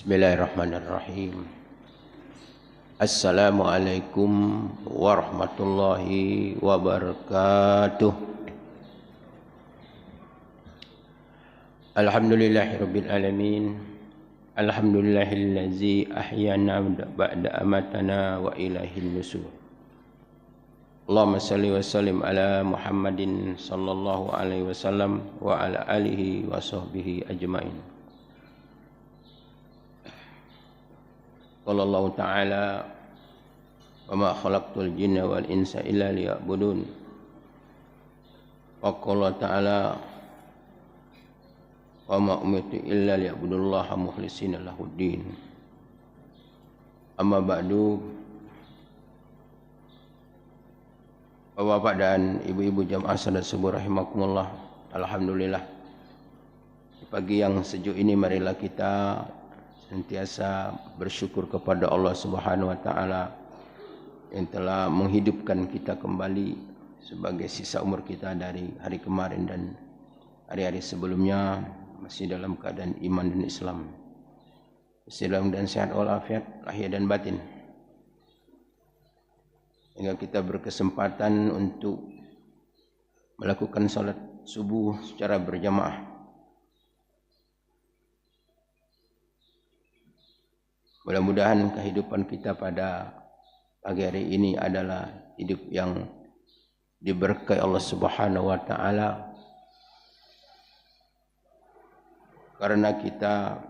Bismillahirrahmanirrahim. Assalamualaikum warahmatullahi wabarakatuh. Alhamdulillahirabbil alamin. Alhamdulillahillazi ahyana ba'da amatana wa ilaihil nusur. Allahumma salli wa sallim ala Muhammadin sallallahu alaihi wasallam wa ala alihi wa sahbihi ajmain. Qala Allah Ta'ala wa ma khalaqtul jinna wal insa illa liya'budun. Wa qala Ta'ala wa ma umirtu illa liya'budullaha mukhlishina lahuddin. Amma ba'du. Bapak dan ibu-ibu jamaah salat subuh rahimakumullah. Alhamdulillah, di pagi yang sejuk ini marilah kita sentiasa bersyukur kepada Allah Subhanahu wa taala yang telah menghidupkan kita kembali sebagai sisa umur kita dari hari kemarin dan hari-hari sebelumnya masih dalam keadaan iman dan Islam, masih dalam dan sehat walafiat lahir dan batin, hingga kita berkesempatan untuk melakukan salat subuh secara berjamaah. Mudah-mudahan kehidupan kita pada pagi hari ini adalah hidup yang diberkahi Allah Subhanahu wa taala, karena kita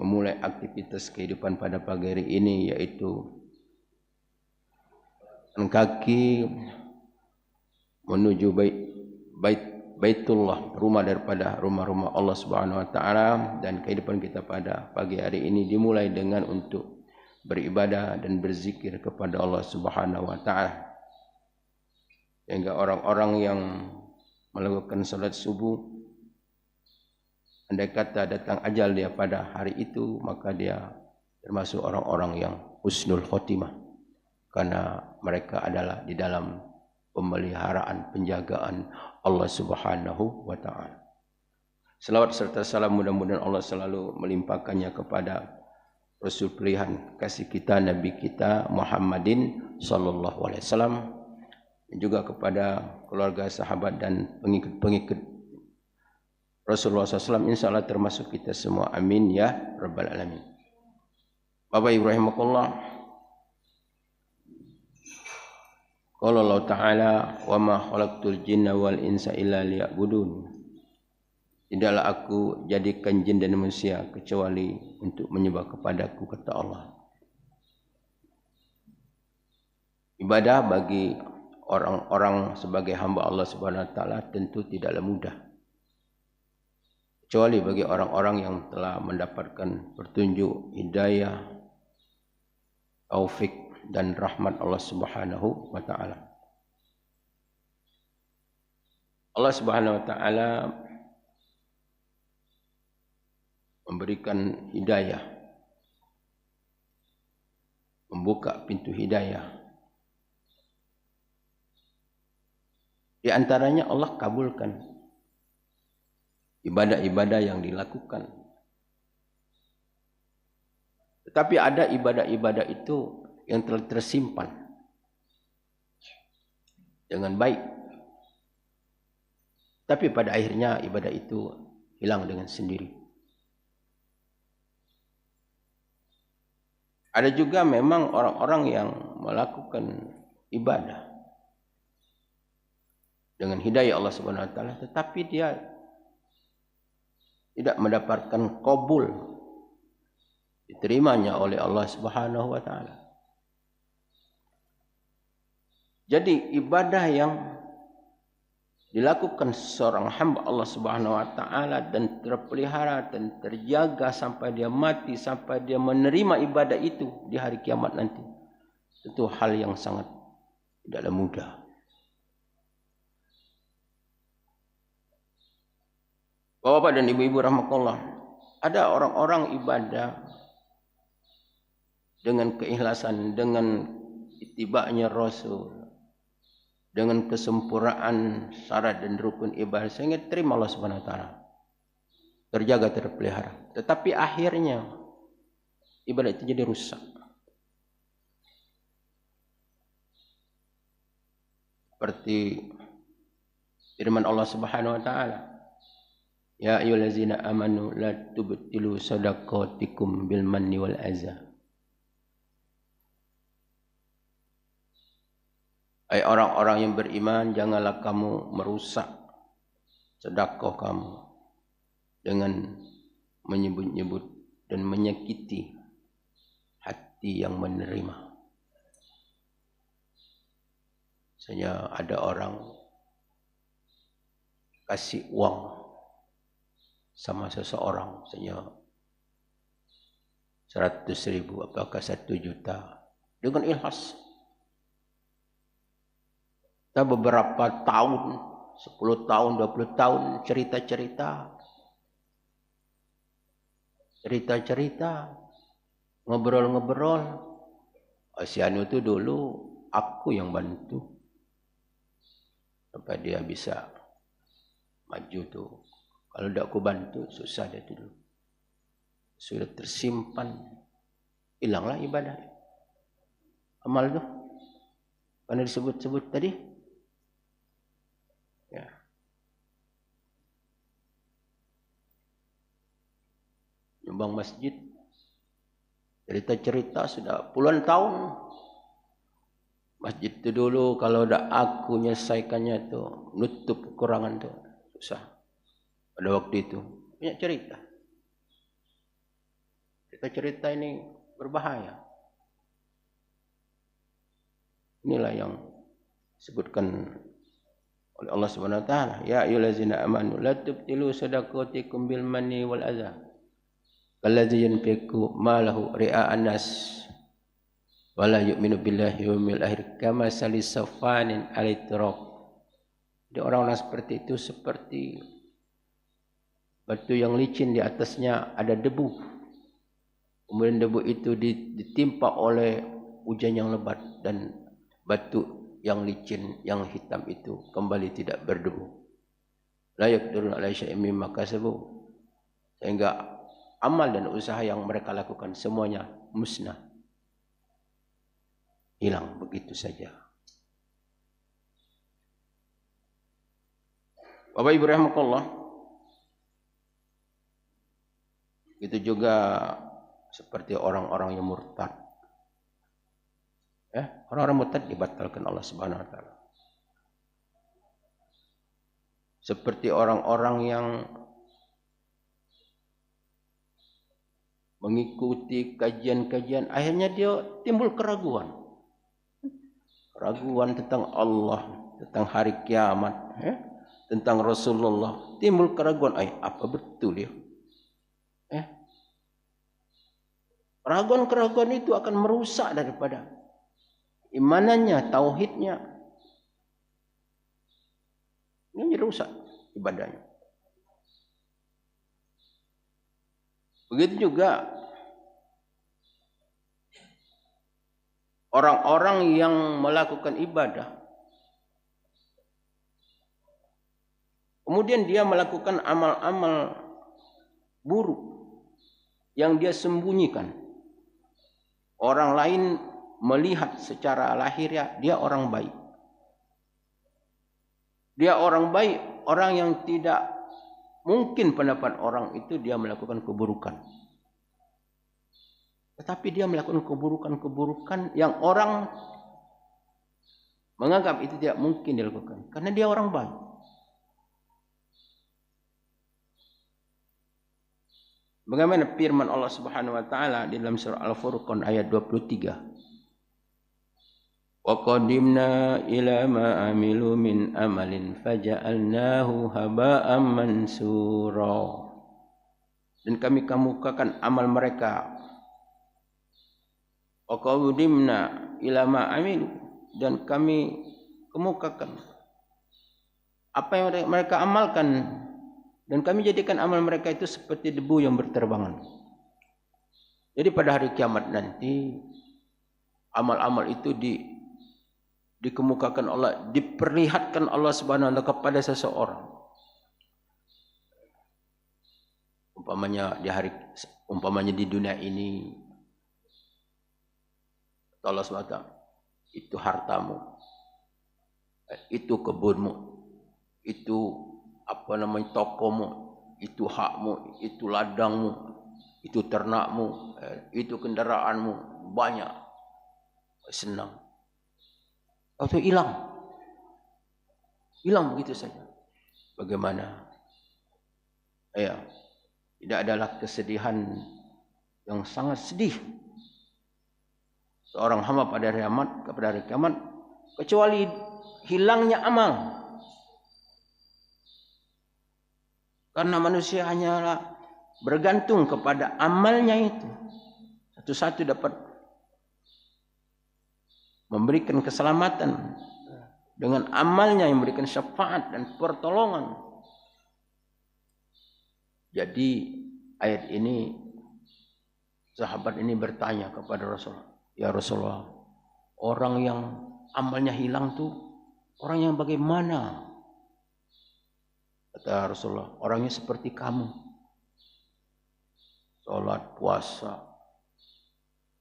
memulai aktivitas kehidupan pada pagi hari ini, yaitu kaki menuju Baitullah, rumah daripada rumah-rumah Allah Subhanahu wa taala, dan kehidupan kita pada pagi hari ini dimulai dengan untuk beribadah dan berzikir kepada Allah Subhanahu wa taala. Sehingga orang-orang yang melakukan salat subuh, andai kata datang ajal dia pada hari itu, maka dia termasuk orang-orang yang husnul khotimah, karena mereka adalah di dalam pemeliharaan, penjagaan Allah Subhanahu wa taala. Selawat serta salam mudah-mudahan Allah selalu melimpahkannya kepada Rasul pilihan kasih kita, Nabi kita Muhammadin sallallahu alaihi wasallam, dan juga kepada keluarga, sahabat dan pengikut-pengikut Rasulullah SAW, insyaallah termasuk kita semua. Amin ya rabbal alamin. Bapak Ibu rahimakumullah. Qala Allah Ta'ala wa ma khalaqtul jinna wal insa illa liya'budun. Tidaklah aku jadikan jin dan manusia kecuali untuk menyembah kepadaku, kata Allah. Ibadah bagi orang-orang sebagai hamba Allah Subhanahu wa taala tentu tidaklah mudah, kecuali bagi orang-orang yang telah mendapatkan petunjuk, hidayah, taufik dan rahmat Allah Subhanahu wa taala. Allah Subhanahu wa taala memberikan hidayah, membuka pintu hidayah. Di antaranya Allah kabulkan ibadah-ibadah yang dilakukan. Tetapi ada ibadah-ibadah itu yang telah tersimpan dengan baik, tapi pada akhirnya ibadah itu hilang dengan sendiri. Ada juga memang orang-orang yang melakukan ibadah dengan hidayah Allah Subhanahu wa taala, tetapi dia tidak mendapatkan qabul, diterimanya oleh Allah Subhanahu wa taala. Jadi ibadah yang dilakukan seorang hamba Allah Subhanahu wa taala dan terpelihara dan terjaga sampai dia mati, sampai dia menerima ibadah itu di hari kiamat nanti, itu hal yang sangat tidaklah mudah. Bapak dan ibu-ibu rahmatullah, ada orang-orang ibadah dengan keikhlasan, dengan itibanya Rasul, dengan kesempurnaan syarat dan rukun ibadah, sehingga terima Allah Subhanahu wa taala, terjaga, terpelihara. Tetapi akhirnya ibadah itu jadi rusak. Seperti firman Allah Subhanahu wa taala, ya ayyuhallazina amanu la tubtilu shadaqatikum bil manni wal adza. Hai orang-orang yang beriman, janganlah kamu merusak sedekah kamu dengan menyebut-nyebut dan menyakiti hati yang menerima. Misalnya ada orang kasih uang sama seseorang, misalnya 100.000 apakah 1 juta dengan ikhlas. Kita beberapa tahun, 10 tahun, 20 tahun cerita-cerita, ngobrol-ngobrol. Asianu itu dulu aku yang bantu sampai dia bisa maju tuh. Kalau tidak aku bantu susah dia dulu. Sudah tersimpan, hilanglah ibadah. Amal tuh karena disebut-sebut tadi. Ya. Nyumbang masjid, cerita-cerita sudah puluhan tahun. Masjid itu dulu kalau udah aku menyelesaikannya tuh, nutup kekurangan tuh susah. Pada waktu itu banyak cerita. Cerita-cerita ini berbahaya. Inilah yang disebutkan oleh Allah Subhanahu wa taala, ya ayyuhallazina amanu la tubtilu shadaqatikum bil manni wal adza kalladzi yanfiqu malahu ria'an nas wa la yu'minu billahi wal yawmil akhir kama salisafanin alitraq. Jadi orang-orang seperti itu seperti batu yang licin, di atasnya ada debu. Kemudian debu itu ditimpa oleh hujan yang lebat dan batu yang licin, yang hitam itu kembali tidak berdebu. La yaqdiruna ala syai'in mimma kasabu. Sehingga amal dan usaha yang mereka lakukan semuanya musnah. Hilang begitu saja. Bapak Ibu rahimakumullah. Itu juga seperti orang-orang yang murtad. Orang-orang murtad dibatalkan Allah Subhanahu wa taala. Seperti orang-orang yang mengikuti kajian-kajian, akhirnya dia timbul keraguan. Keraguan tentang Allah, tentang hari kiamat, tentang Rasulullah. Timbul keraguan, apa betul ya? Keraguan-keraguan itu akan merusak daripada imanannya, tauhidnya. Ini rusak ibadahnya. Begitu juga orang-orang yang melakukan ibadah, kemudian dia melakukan amal-amal buruk yang dia sembunyikan. Orang lain melihat secara lahiriah dia orang baik. Dia orang baik, orang yang tidak mungkin pendapat orang itu dia melakukan keburukan. Tetapi dia melakukan keburukan-keburukan yang orang menganggap itu tidak mungkin dilakukan karena dia orang baik. Bagaimana firman Allah Subhanahu wa taala di dalam surah Al-Furqan ayat 23? Wa qadimna ila ma amilu min amalin faja'alnahu haba'an mansura. Dan kami kemukakan amal mereka. Wa qadimna ila ma amilu, dan kami kemukakan apa yang mereka amalkan, dan kami jadikan amal mereka itu seperti debu yang berterbangan. Jadi pada hari kiamat nanti amal-amal itu dikemukakan Allah, diperlihatkan Allah Subhanahu wa taala kepada seseorang. Umpamanya di dunia ini Allah SWT, itu hartamu, itu kebunmu, itu tokomu, itu hakmu, itu ladangmu, itu ternakmu, itu kendaraanmu, banyak, senang. Atau hilang begitu saja. Bagaimana? Ya, tidak adalah kesedihan yang sangat sedih seorang hamba pada hari kiamat kecuali hilangnya amal. Karena manusia hanyalah bergantung kepada amalnya itu. Satu-satu dapat memberikan keselamatan dengan amalnya yang memberikan syafaat dan pertolongan. Jadi ayat ini, sahabat ini bertanya kepada Rasulullah, ya Rasulullah, orang yang amalnya hilang tuh orang yang bagaimana? Kata Rasulullah, orangnya seperti kamu. Salat, puasa,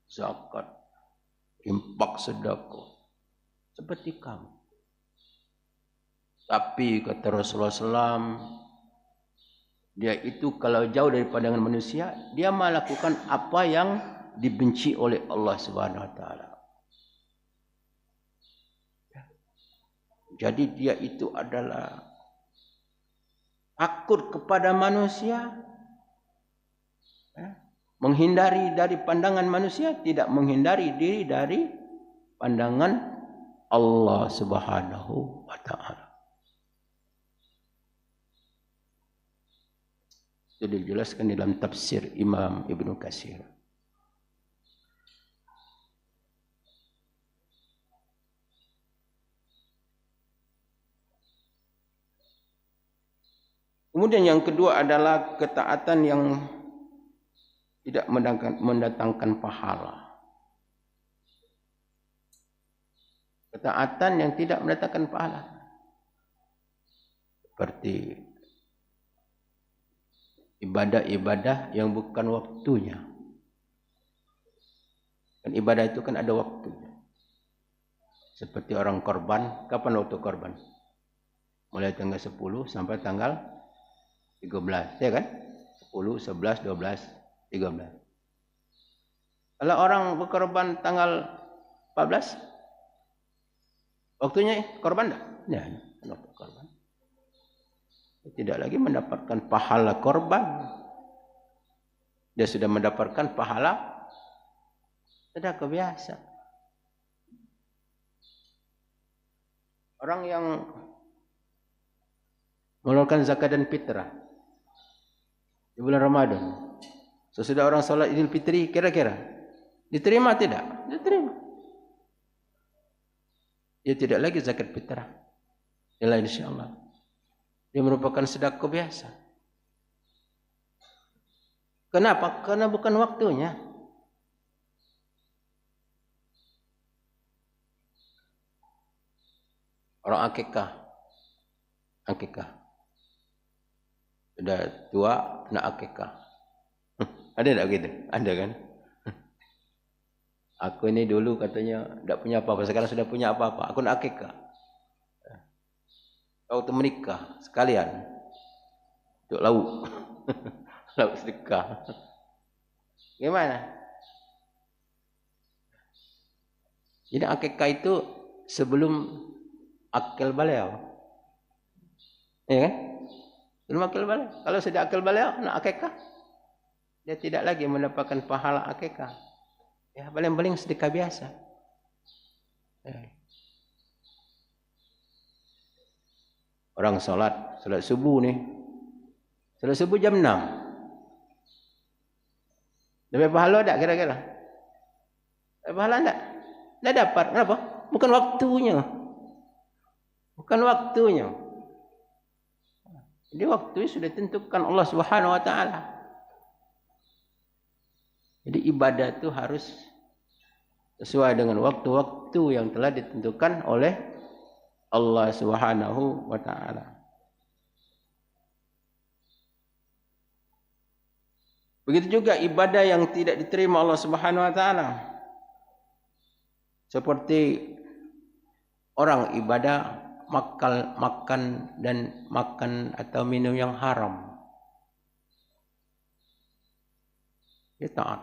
zakat, infak, sedekah, seperti kamu. Tapi kata Rasulullah SAW, dia itu kalau jauh dari pandangan manusia, dia melakukan apa yang dibenci oleh Allah Subhanahu Wa Taala. Jadi dia itu adalah takut kepada manusia, menghindari dari pandangan manusia, tidak menghindari diri dari pandangan Allah Subhanahu Wa Taala. Itu dijelaskan dalam tafsir Imam Ibnu Katsir. Kemudian yang kedua adalah ketaatan yang tidak mendatangkan pahala. Ketaatan yang tidak mendatangkan pahala. Seperti ibadah-ibadah yang bukan waktunya. Kan ibadah itu kan ada waktunya. Seperti orang korban, kapan waktu korban? Mulai tanggal 10 sampai tanggal 13, ya kan? 10, 11, 12, 13. Kalau orang berkorban tanggal 14, waktunya korban dah? Ya, korban. Tidak lagi mendapatkan pahala korban. Dia sudah mendapatkan pahala sedekah biasa. Orang yang mengeluarkan zakat dan fitrah di bulan Ramadan, sesudah orang salat Idul Fitri, kira-kira diterima tidak? Diterima. Dia tidak lagi zakat fitrah. Ila insyaallah. Dia merupakan sedekah biasa. Kenapa? Karena bukan waktunya. Orang akikah. Sudah tua, nak akikah. Ada tak gitu? Ada kan? Aku ini dulu katanya tak punya apa-apa. Sekarang sudah punya apa-apa. Aku nak akikah. Kau tu menikah sekalian untuk lauk. Lauk sedekah. Gimana? Jadi akikah itu sebelum akil baliau. Ya kan? Sebelum akil baliau. Kalau sudah akil baliau, nak akikah, dia tidak lagi mendapatkan pahala akikah. Ya, paling-paling sedekah biasa. Ya. Orang salat subuh ni. Salat subuh jam 6. Dapat pahala tak kira-kira? Dapat pahala tak? Tak dapat. Kenapa? Bukan waktunya. Bukan waktunya. Jadi waktu sudah ditentukan Allah Subhanahu Wa Taala. Jadi ibadah itu harus sesuai dengan waktu-waktu yang telah ditentukan oleh Allah Subhanahu Wa Taala. Begitu juga ibadah yang tidak diterima Allah Subhanahu Wa Taala. Seperti orang ibadah makan atau minum yang haram. Dia taat.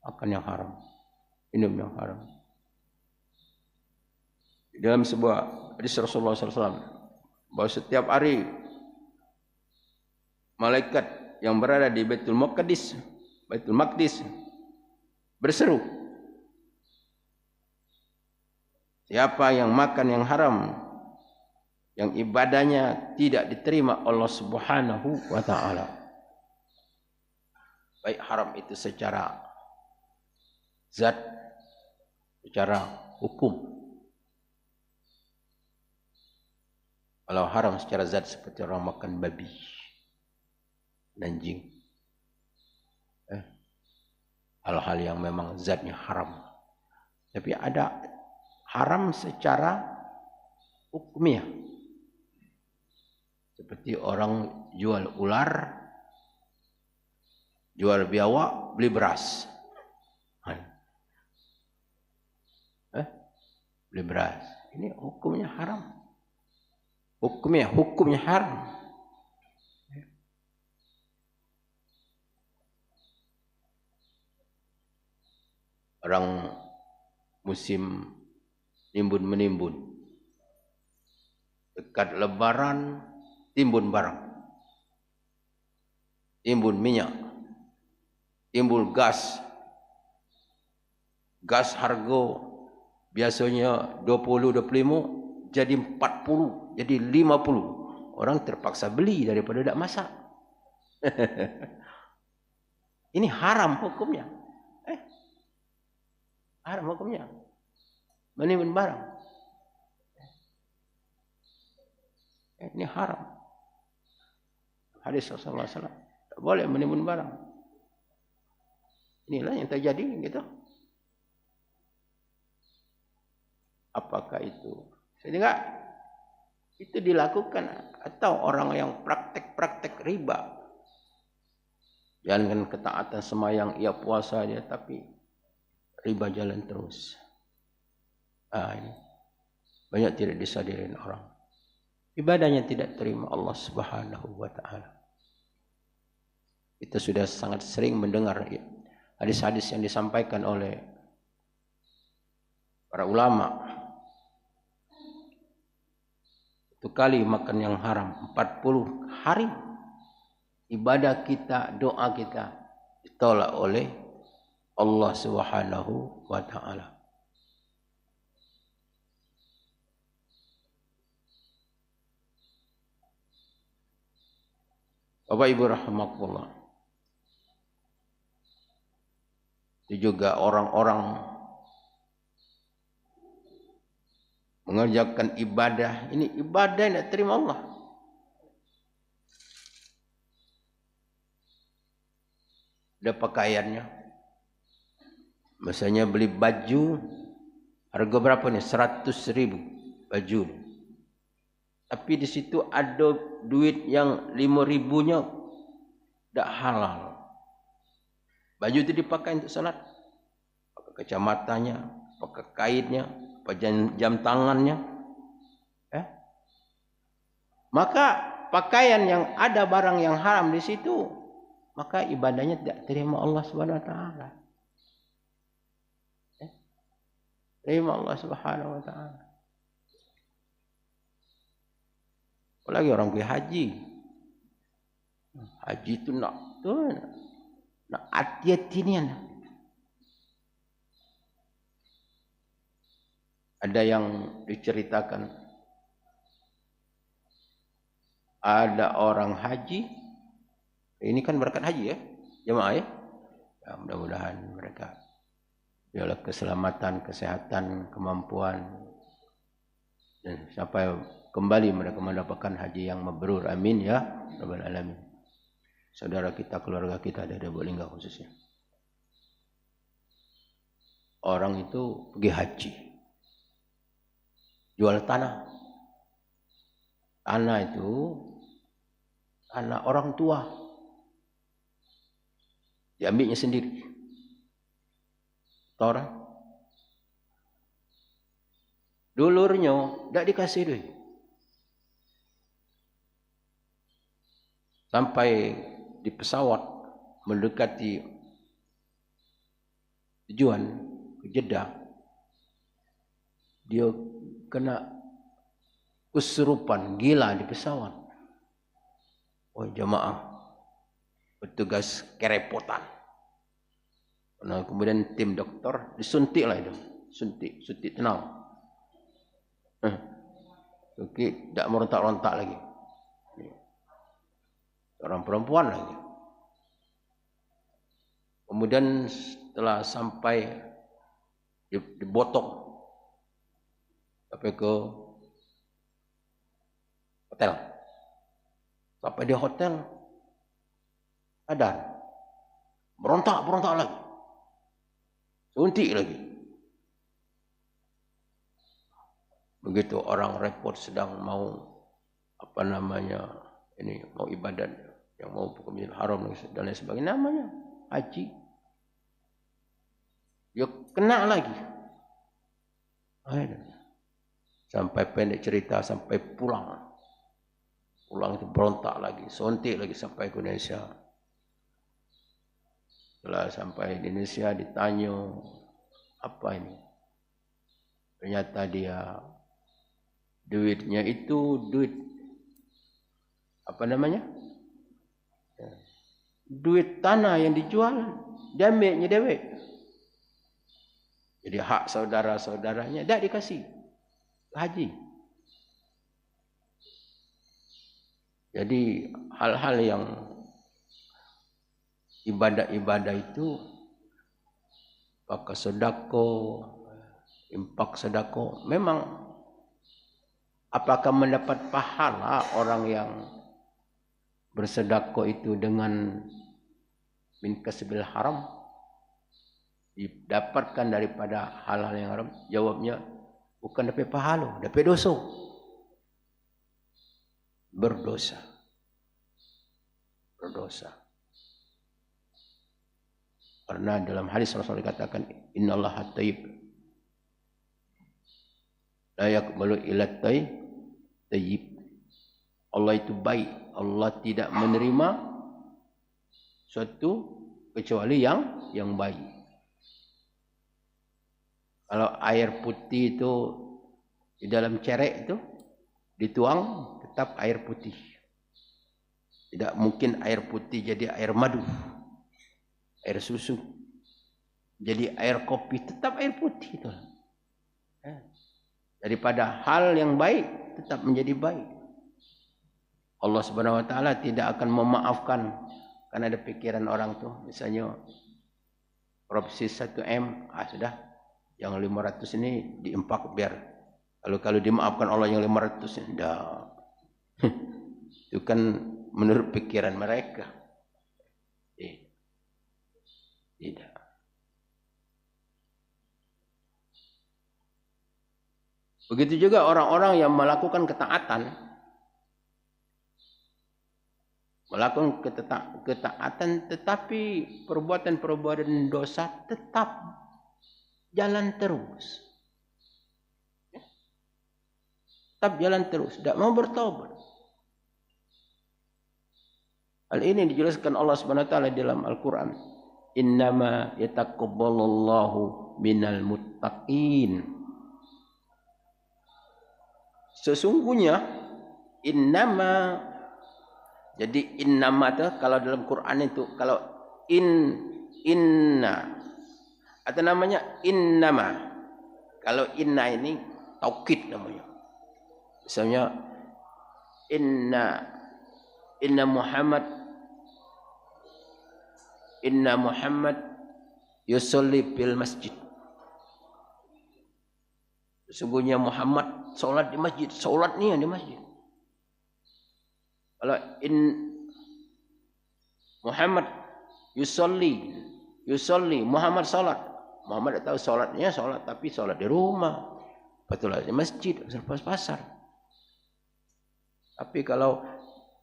Makan yang haram, minum yang haram. Dalam sebuah hadis Rasulullah SAW, bahwa setiap hari malaikat yang berada di Baitul Maqdis berseru, siapa yang makan yang haram, yang ibadahnya tidak diterima Allah Subhanahu wa taala. Baik haram itu secara zat, secara hukum. Kalau haram secara zat seperti orang makan babi, anjing, hal-hal yang memang zatnya haram. Tapi ada haram secara hukumnya, seperti orang jual ular, jual biawak, beli beras. Beli beras, ini hukumnya haram. Hukumnya haram. Orang musim nimbun-menimbun, dekat lebaran timbun barang, timbun minyak, timbul gas harga biasanya 20-25 jadi 40, jadi 50. Orang terpaksa beli daripada tidak masak. Ini haram hukumnya. Haram hukumnya. Menimbun barang. Ini haram. Hadis Rasulullah SAW. Tak boleh menimbun barang. Inilah yang terjadi gitu. Apakah itu? Sehingga itu dilakukan atau orang yang praktek riba. Jangan ketaatan semayang, ia puasa dia, tapi riba jalan terus. Ini banyak tidak disadarin orang. Ibadahnya tidak terima Allah Subhanahu wa taala. Kita sudah sangat sering mendengar hadis-hadis yang disampaikan oleh para ulama. Satu kali makan yang haram 40 hari ibadah kita, doa kita ditolak oleh Allah Subhanahu wa taala. Bapak Ibu rahimakumullah. Itu juga orang-orang mengerjakan ibadah, ini ibadah yang tidak terima Allah. Ada pakaiannya. Misalnya beli baju, harga berapa nih? 100.000 baju. Tapi di situ ada duit yang 5.000-nya tidak halal. Baju itu dipakai untuk salat. Pakai kacamatanya, pakai kaitnya, jam tangannya, maka pakaian yang ada barang yang haram di situ, maka ibadahnya tidak terima Allah Subhanahu wa taala. Terima Allah Subhanahu wa taala. Apalagi orang pergi haji. Haji itu nak hati-hatinya. Ada yang diceritakan, ada orang haji, ini kan berkat haji ya, jemaah ya. Ya mudah-mudahan mereka dalam keselamatan, kesehatan, kemampuan, dan sampai kembali mereka mendapatkan haji yang mabrur. Amin ya rabbal alamin. Saudara kita, keluarga kita ada di Bolingga khususnya. Orang itu pergi haji, jual tanah. Tanah itu tanah orang tua, diambilnya sendiri. Orang Dulurnya tak dikasih duit. Sampai di pesawat mendekati tujuan ke Jeddah, dia kena kesurupan, gila di pesawat. Oh jamaah, petugas kerepotan. Nah, kemudian tim dokter disuntik lah itu, suntik tenang. Oke, tak merontak-rontak lagi. Orang perempuan lagi. Kemudian setelah sampai dibotong sampai ke hotel. Sampai di hotel sadar. Berontak lagi. Suntik lagi. Begitu orang repot sedang mau ini mau ibadat, yang mau ke Masjidil Haram dan lain sebagainya, namanya haji. Dia kena lagi. Sampai pendek cerita sampai pulang itu berontak lagi, suntik lagi sampai ke Indonesia. Setelah sampai di Indonesia ditanya apa ini, ternyata dia duitnya itu duit duit tanah yang dijual, dia ambilnya dewek. Jadi hak saudara-saudaranya tak dikasih haji. Jadi hal-hal yang ibadah-ibadah itu, pakai sedekah, infak sedekah, memang apakah mendapat pahala orang yang bersedekah itu dengan min kasbil haram, didapatkan daripada hal-hal yang haram? Jawabnya bukan dapat pahala, dapat dosa. Berdosa. Karena dalam hadis Rasulullah dikatakan innallaha thayyib la yaqbalu illa thayyib. Allah itu baik, Allah tidak menerima suatu kecuali yang baik. Kalau air putih itu di dalam cerek itu dituang, tetap air putih. Tidak mungkin air putih jadi air madu, air susu, jadi air kopi, tetap air putih itu. Daripada hal yang baik tetap menjadi baik. Allah Subhanahu wa taala tidak akan memaafkan karena ada pikiran orang tuh, misalnya korupsi 1M, sudah yang 500 ini diimpak biar kalau dimaafkan Allah yang 500 enggak. Itu kan menurut pikiran mereka. Tidak. Begitu juga orang-orang yang melakukan ketaatan, tetapi perbuatan-perbuatan dosa tetap jalan terus. Tetap jalan terus, tidak mau bertobat. Hal ini dijelaskan Allah Subhanahu wa taala dalam Al-Qur'an. Innama yataqabbalallahu minal muttaqin. Sesungguhnya innama, jadi innama itu kalau dalam Quran itu kalau inna atau namanya innama. Kalau inna ini taukid namanya. Misalnya inna Muhammad yusolli fil masjid. Sesungguhnya Muhammad solat di masjid, solatnya di masjid. Kalau Muhammad yusolli, Muhammad solat. Muhammad tak tahu solatnya solat, tapi solat di rumah, betul di masjid, pasar. Tapi kalau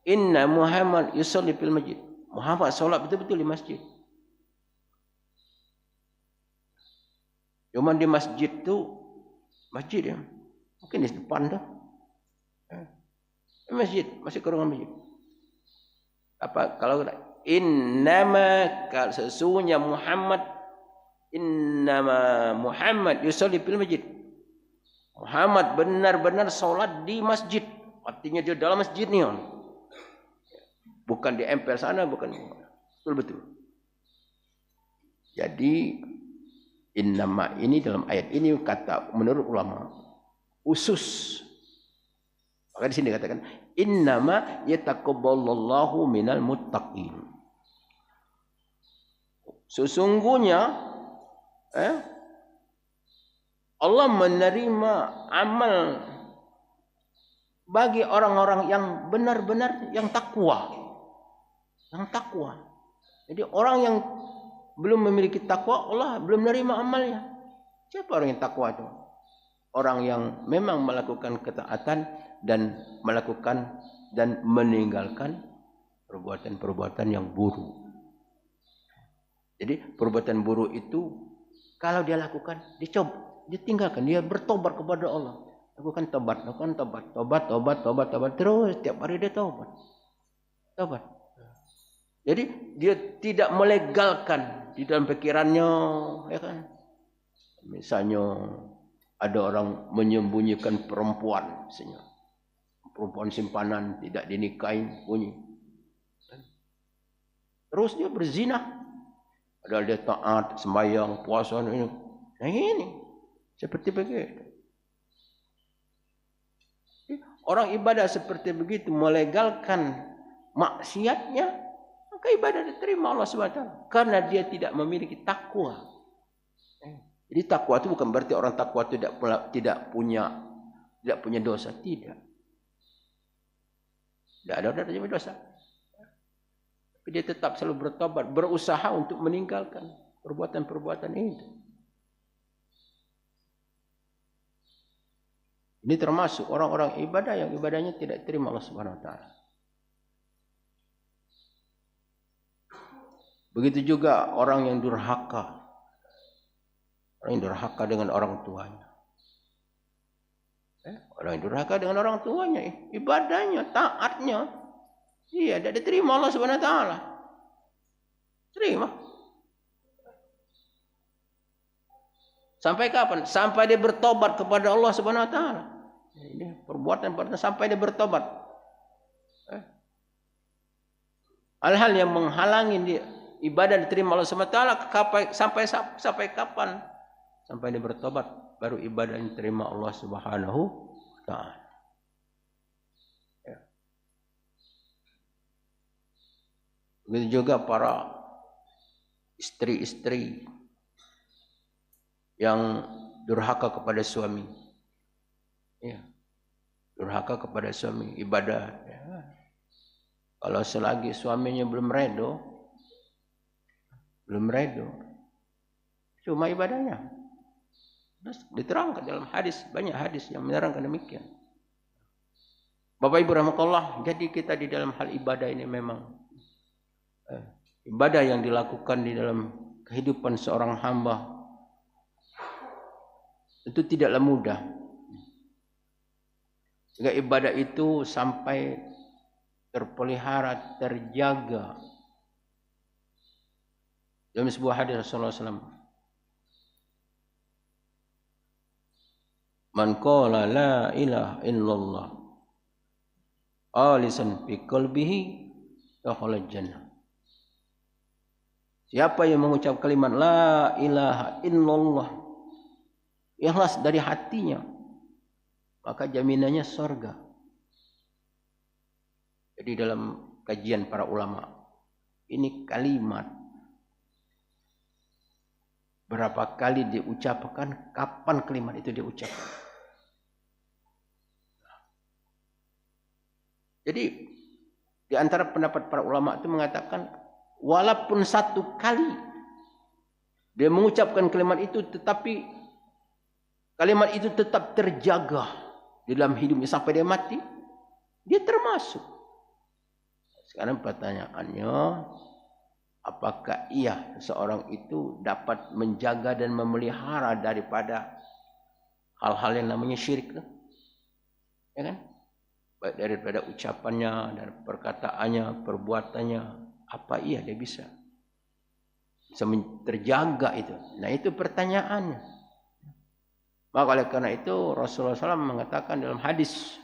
inna Muhammad yusolli fil masjid, Muhammad solat betul-betul di masjid. Cuma di masjid tu masjid ya. Mungkin di depan dah. Masjid, masih kurungan masjid. Apa kalau innama sesungguhnya Muhammad yusalli fil masjid. Muhammad benar-benar salat di masjid. Artinya dia dalam masjid ni. Bukan di empel sana, bukan. Betul-betul. Jadi innama ini dalam ayat ini kata menurut ulama khusus. Maka di sini dikatakan innama yataqabbalallahu minal muttaqin. Sesungguhnya Allah menerima amal bagi orang-orang yang benar-benar yang takwa. Yang takwa. Jadi orang yang belum memiliki takwa, Allah belum menerima amalnya. Siapa orang yang takwa itu? Orang yang memang melakukan ketaatan dan melakukan dan meninggalkan perbuatan-perbuatan yang buruk. Jadi perbuatan buruk itu kalau dia lakukan, dia tinggalkan, dia bertobat kepada Allah. Lakukan tobat, tobat, terus setiap hari dia tobat. Jadi dia tidak melegalkan di dalam pikirannya, ya kan? Misalnya ada orang menyembunyikan perempuan, misalnya perempuan simpanan tidak dinikahin, bunyi. Terus dia berzina. Padahal dia taat, sembahyang, puasa ini. Nah ini seperti begitu. Orang ibadah seperti begitu melegalkan maksiatnya, maka ibadah diterima Allah SWT karena dia tidak memiliki takwa. Jadi takwa itu bukan berarti orang takwa tidak punya dosa, tidak. Tidak ada dosa. Tapi dia tetap selalu bertobat, berusaha untuk meninggalkan perbuatan-perbuatan itu. Ini termasuk orang-orang ibadah yang ibadahnya tidak terima Allah Subhanahu wa taala. Begitu juga orang yang durhaka. Orang yang durhaka dengan orang tuanya. Orang yang durhaka dengan orang tuanya, ibadahnya, taatnya, iya, tidak diterima Allah Subhanahu wa taala. Terima. Sampai kapan? Sampai dia bertobat kepada Allah Subhanahu wa taala. Ini perbuatan sampai dia bertobat. Hal-hal yang menghalangi dia ibadah diterima Allah Subhanahu wa taala sampai kapan? Sampai dia bertobat baru ibadah diterima Allah Subhanahu wa taala. Begitu juga para istri-istri yang durhaka kepada suami. Ya. Durhaka kepada suami, ibadah. Ya. Kalau selagi suaminya belum redo, cuma ibadahnya. Diterangkan dalam hadis, banyak hadis yang menerangkan demikian. Bapak Ibu rahmatullah, jadi kita di dalam hal ibadah ini memang ibadah yang dilakukan di dalam kehidupan seorang hamba itu tidaklah mudah. Sehingga ibadah itu sampai terpelihara, terjaga. Dalam sebuah hadis Rasulullah SAW, man qala la ilaha illallah alisan fi qalbihi dakhala jannah. Siapa yang mengucap kalimat la ilaha illallah ikhlas dari hatinya, maka jaminannya surga. Jadi dalam kajian para ulama, ini kalimat berapa kali diucapkan, kapan kalimat itu diucapkan. Jadi di antara pendapat para ulama itu mengatakan walaupun satu kali dia mengucapkan kalimat itu, tetapi kalimat itu tetap terjaga di dalam hidupnya sampai dia mati, dia termasuk. Sekarang pertanyaannya, apakah iya seorang itu dapat menjaga dan memelihara daripada hal-hal yang namanya syirik? ya kan? Baik daripada ucapannya dan perkataannya, perbuatannya, apa iya dia bisa terjaga itu. Nah itu pertanyaannya. Maka oleh karena itu Rasulullah SAW mengatakan dalam hadis,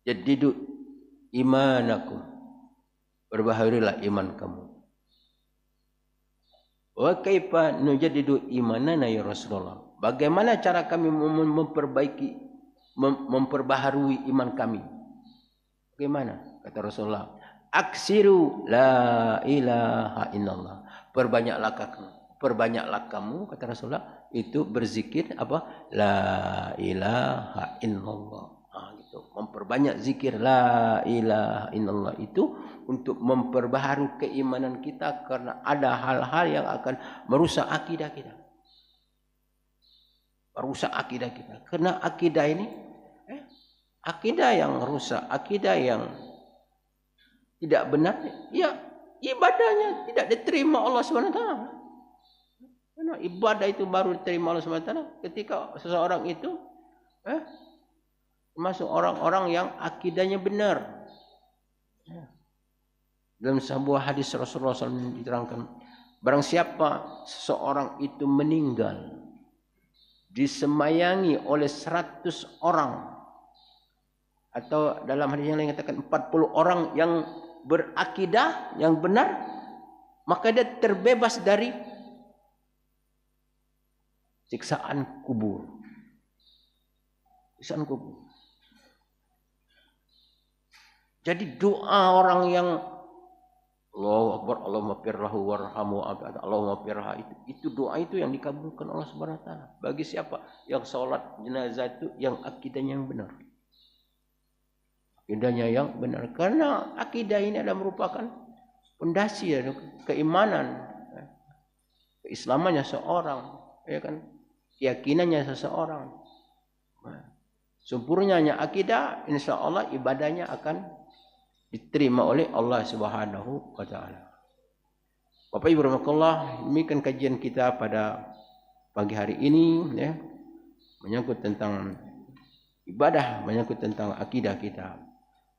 jadidu imanakum, perbaharulah iman kamu. Wa kaifa nujaddidu imanana ya Rasulullah? Bagaimana cara kami memperbaharui iman kami? Bagaimana? Kata Rasulullah, aksiru la ilaha illallah. Perbanyaklah kamu, kata Rasulullah, itu berzikir apa? La ilaha illallah. Gitu. Memperbanyak zikir la ilaha illallah itu untuk memperbaharui keimanan kita, karena ada hal-hal yang akan merusak akidah kita. Merusak akidah kita. Karena akidah ini akidah yang rusak, akidah yang tidak benar, ya ibadahnya tidak diterima Allah SWT. Karena ibadah itu baru diterima Allah SWT ketika seseorang itu termasuk orang-orang yang akidahnya benar. Dalam sebuah hadis Rasulullah SAW diterangkan, barang siapa seseorang itu meninggal disemayangi oleh 100 orang, atau dalam hadis yang lain katakan 40 orang yang berakidah yang benar, maka dia terbebas dari siksaan kubur. Siksaan kubur. Jadi doa orang yang Allahu Akbar, Allahumma firrahu warhamu, Allahumma firraha, itu doa itu yang dikabulkan Allah Subhanahu wa taala. Bagi siapa yang salat jenazah itu yang akidahnya yang benar. Akidahnya yang benar, karena akidah ini adalah merupakan pondasi keimanan, keislamannya seorang, ya kan, keyakinannya seseorang. Sempurnanya akidah, insya Allah ibadahnya akan diterima oleh Allah Subhanahu wa taala. Bapak Ibu rahimakumullah, demikian kajian kita pada pagi hari ini ya, menyangkut tentang ibadah, menyangkut tentang akidah kita.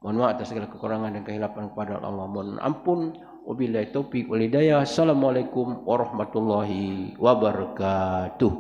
Mohon maaf atas segala kekurangan dan kehilapan kepada Allah. Mohon ampun. Wabillahi taufiq wal hidayah. Assalamualaikum warahmatullahi wabarakatuh.